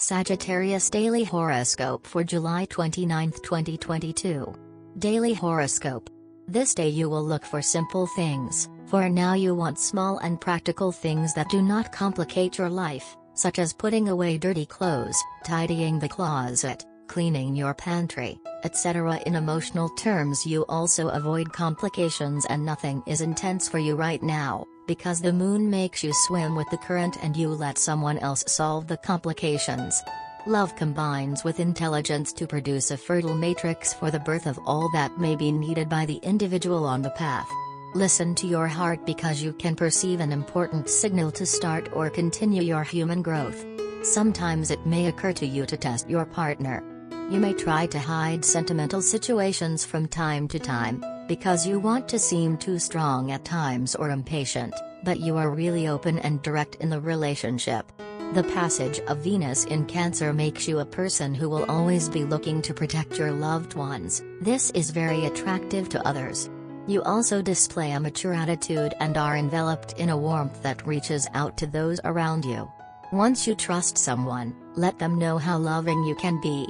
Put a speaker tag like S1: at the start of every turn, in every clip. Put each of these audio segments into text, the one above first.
S1: Sagittarius Daily Horoscope for July 29, 2022. Daily Horoscope. This day you will look for simple things, for now you want small and practical things that do not complicate your life, such as putting away dirty clothes, tidying the closet, cleaning your pantry, etc. In emotional terms, you also avoid complications and nothing is intense for you right now, because the moon makes you swim with the current and you let someone else solve the complications. Love combines with intelligence to produce a fertile matrix for the birth of all that may be needed by the individual on the path. Listen to your heart because you can perceive an important signal to start or continue your human growth. Sometimes it may occur to you to test your partner. You may try to hide sentimental situations from time to time, because you want to seem too strong at times or impatient, but you are really open and direct in the relationship. The passage of Venus in Cancer makes you a person who will always be looking to protect your loved ones. This is very attractive to others. You also display a mature attitude and are enveloped in a warmth that reaches out to those around you. Once you trust someone, let them know how loving you can be.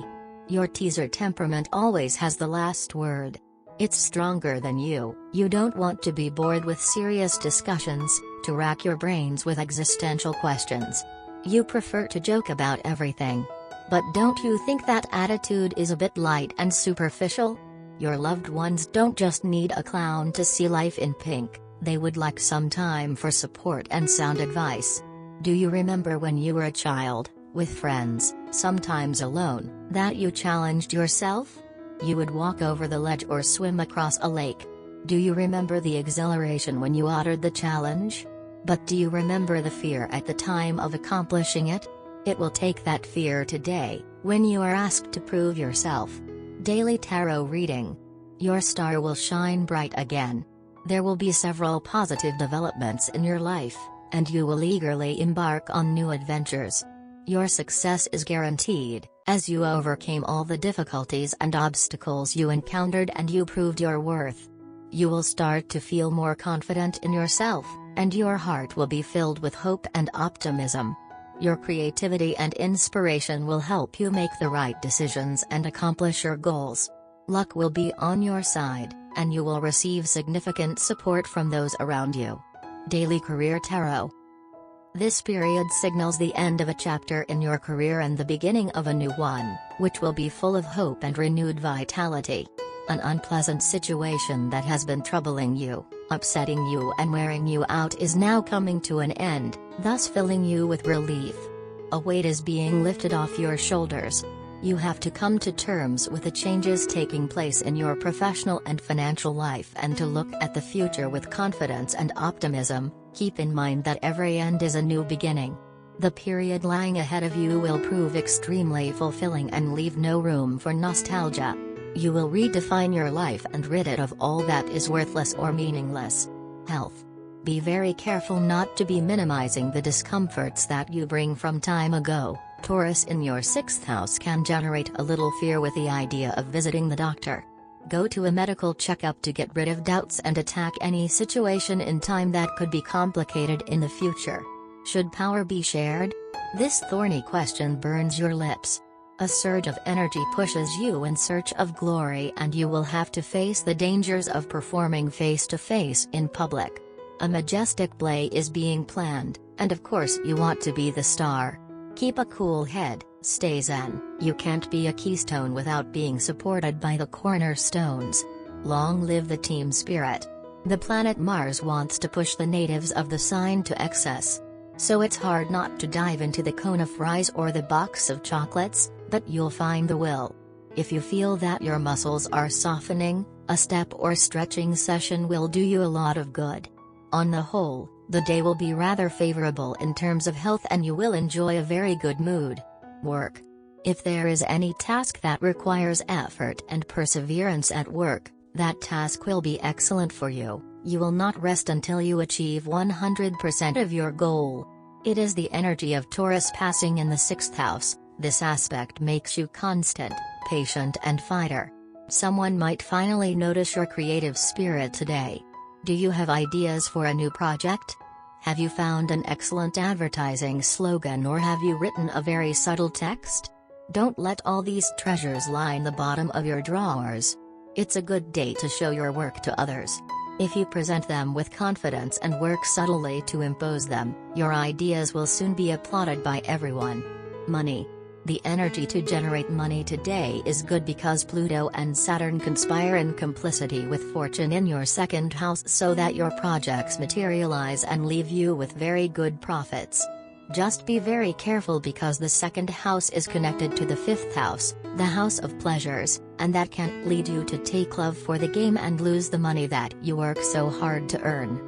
S1: Your teaser temperament always has the last word. It's stronger than you. You don't want to be bored with serious discussions, to rack your brains with existential questions. You prefer to joke about everything. But don't you think that attitude is a bit light and superficial? Your loved ones don't just need a clown to see life in pink, they would like some time for support and sound advice. Do you remember when you were a child, with friends, sometimes alone, that you challenged yourself? You would walk over the ledge or swim across a lake. Do you remember the exhilaration when you uttered the challenge? But do you remember the fear at the time of accomplishing it? It will take that fear today, when you are asked to prove yourself. Daily Tarot Reading. Your star will shine bright again. There will be several positive developments in your life, and you will eagerly embark on new adventures. Your success is guaranteed, as you overcame all the difficulties and obstacles you encountered and you proved your worth. You will start to feel more confident in yourself, and your heart will be filled with hope and optimism. Your creativity and inspiration will help you make the right decisions and accomplish your goals. Luck will be on your side, and you will receive significant support from those around you. Daily Career Tarot. This period signals the end of a chapter in your career and the beginning of a new one, which will be full of hope and renewed vitality. An unpleasant situation that has been troubling you, upsetting you and wearing you out is now coming to an end, thus filling you with relief. A weight is being lifted off your shoulders. You have to come to terms with the changes taking place in your professional and financial life and to look at the future with confidence and optimism. Keep in mind that every end is a new beginning. The period lying ahead of you will prove extremely fulfilling and leave no room for nostalgia. You will redefine your life and rid it of all that is worthless or meaningless. Health. Be very careful not to be minimizing the discomforts that you bring from time ago. Taurus in your 6th house can generate a little fear with the idea of visiting the doctor. Go to a medical checkup to get rid of doubts and attack any situation in time that could be complicated in the future. Should power be shared? This thorny question burns your lips. A surge of energy pushes you in search of glory and you will have to face the dangers of performing face-to-face in public. A majestic play is being planned, and of course you want to be the star. Keep a cool head, stay zen. You can't be a keystone without being supported by the cornerstones. Long live the team spirit. The planet Mars wants to push the natives of the sign to excess. So it's hard not to dive into the cone of fries or the box of chocolates, but you'll find the will. If you feel that your muscles are softening, a step or stretching session will do you a lot of good. On the whole, the day will be rather favorable in terms of health and you will enjoy a very good mood. Work. If there is any task that requires effort and perseverance at work, that task will be excellent for you. You will not rest until you achieve 100% of your goal. It is the energy of Taurus passing in the 6th house. This aspect makes you constant, patient and fighter. Someone might finally notice your creative spirit today. Do you have ideas for a new project? Have you found an excellent advertising slogan, or have you written a very subtle text? Don't let all these treasures line the bottom of your drawers. It's a good day to show your work to others. If you present them with confidence and work subtly to impose them, your ideas will soon be applauded by everyone. Money. The energy to generate money today is good because Pluto and Saturn conspire in complicity with fortune in your second house, so that your projects materialize and leave you with very good profits. Just be very careful because the second house is connected to the fifth house, the house of pleasures, and that can lead you to take love for the game and lose the money that you work so hard to earn.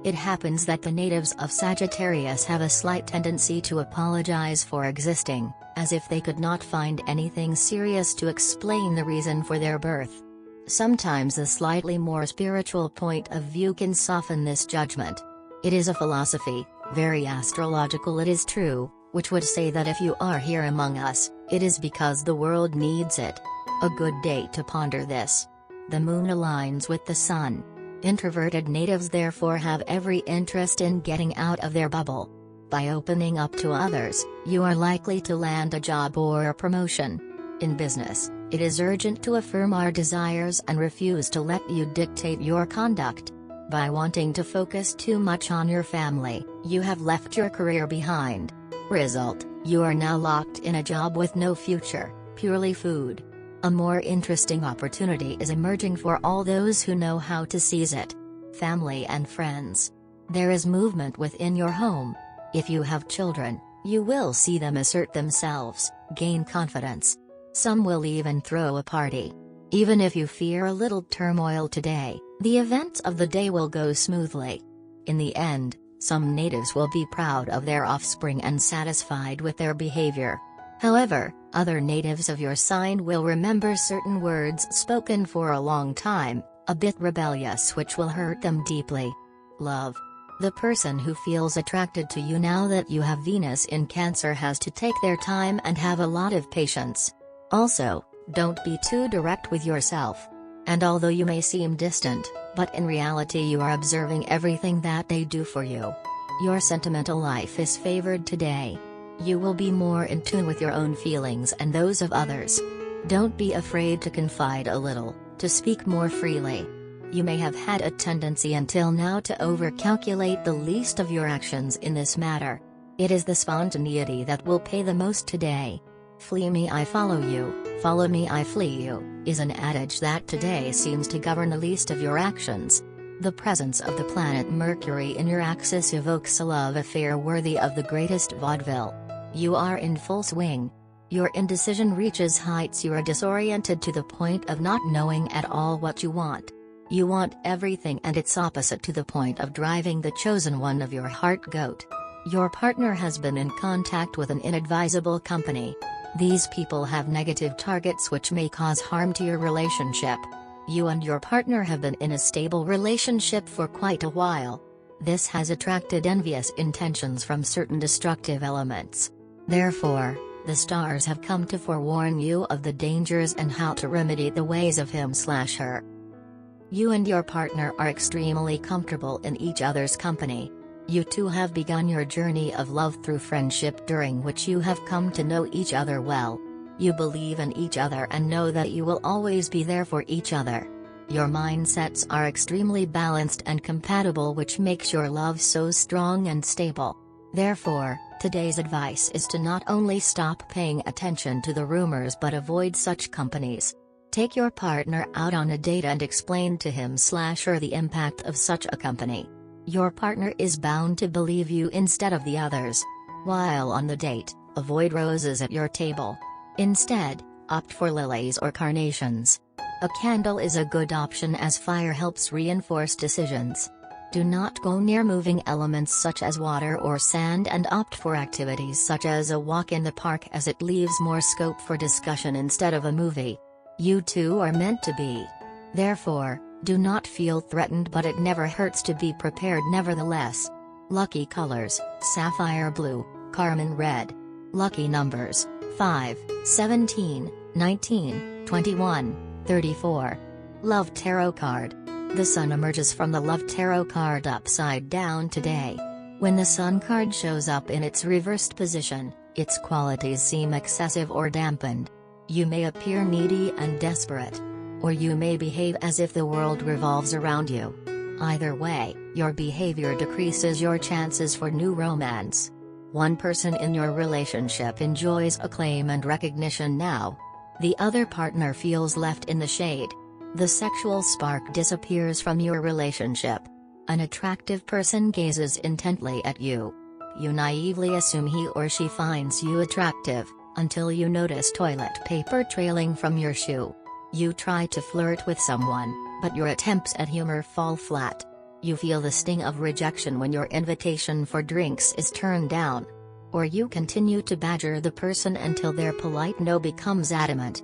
S1: It happens that the natives of Sagittarius have a slight tendency to apologize for existing, as if they could not find anything serious to explain the reason for their birth. Sometimes a slightly more spiritual point of view can soften this judgment. It is a philosophy, very astrological it is true, which would say that if you are here among us, it is because the world needs it. A good day to ponder this. The moon aligns with the sun. Introverted natives therefore have every interest in getting out of their bubble. By opening up to others, you are likely to land a job or a promotion. In business, it is urgent to affirm our desires and refuse to let you dictate your conduct. By wanting to focus too much on your family, you have left your career behind. Result, you are now locked in a job with no future, purely food. A more interesting opportunity is emerging for all those who know how to seize it. Family and friends. There is movement within your home. If you have children, you will see them assert themselves, gain confidence. Some will even throw a party. Even if you fear a little turmoil today, the events of the day will go smoothly. In the end, some natives will be proud of their offspring and satisfied with their behavior. However, other natives of your sign will remember certain words spoken for a long time, a bit rebellious, which will hurt them deeply. Love. The person who feels attracted to you now that you have Venus in Cancer has to take their time and have a lot of patience. Also, don't be too direct with yourself. And although you may seem distant, but in reality you are observing everything that they do for you. Your sentimental life is favored today. You will be more in tune with your own feelings and those of others. Don't be afraid to confide a little, to speak more freely. You may have had a tendency until now to overcalculate the least of your actions in this matter. It is the spontaneity that will pay the most today. Flee me I follow you, follow me I flee you, is an adage that today seems to govern the least of your actions. The presence of the planet Mercury in your axis evokes a love affair worthy of the greatest vaudeville. You are in full swing. Your indecision reaches heights. You are disoriented to the point of not knowing at all what you want. You want everything and its opposite to the point of driving the chosen one of your heart goat. Your partner has been in contact with an inadvisable company. These people have negative targets which may cause harm to your relationship. You and your partner have been in a stable relationship for quite a while. This has attracted envious intentions from certain destructive elements. Therefore, the stars have come to forewarn you of the dangers and how to remedy the ways of him/her. You and your partner are extremely comfortable in each other's company. You two have begun your journey of love through friendship, during which you have come to know each other well. You believe in each other and know that you will always be there for each other. Your mindsets are extremely balanced and compatible, which makes your love so strong and stable. Therefore, today's advice is to not only stop paying attention to the rumors but avoid such companies. Take your partner out on a date and explain to him/her the impact of such a company. Your partner is bound to believe you instead of the others. While on the date, avoid roses at your table. Instead, opt for lilies or carnations. A candle is a good option as fire helps reinforce decisions. Do not go near moving elements such as water or sand, and opt for activities such as a walk in the park, as it leaves more scope for discussion instead of a movie. You two are meant to be. Therefore, do not feel threatened, but it never hurts to be prepared nevertheless. Lucky colors: sapphire blue, carmine red. Lucky numbers: 5, 17, 19, 21, 34. Love tarot card. The Sun emerges from the Love Tarot card upside down today. When the Sun card shows up in its reversed position, its qualities seem excessive or dampened. You may appear needy and desperate. Or you may behave as if the world revolves around you. Either way, your behavior decreases your chances for new romance. One person in your relationship enjoys acclaim and recognition now. The other partner feels left in the shade. The sexual spark disappears from your relationship. An attractive person gazes intently at you. You naively assume he or she finds you attractive, until you notice toilet paper trailing from your shoe. You try to flirt with someone, but your attempts at humor fall flat. You feel the sting of rejection when your invitation for drinks is turned down. Or you continue to badger the person until their polite no becomes adamant.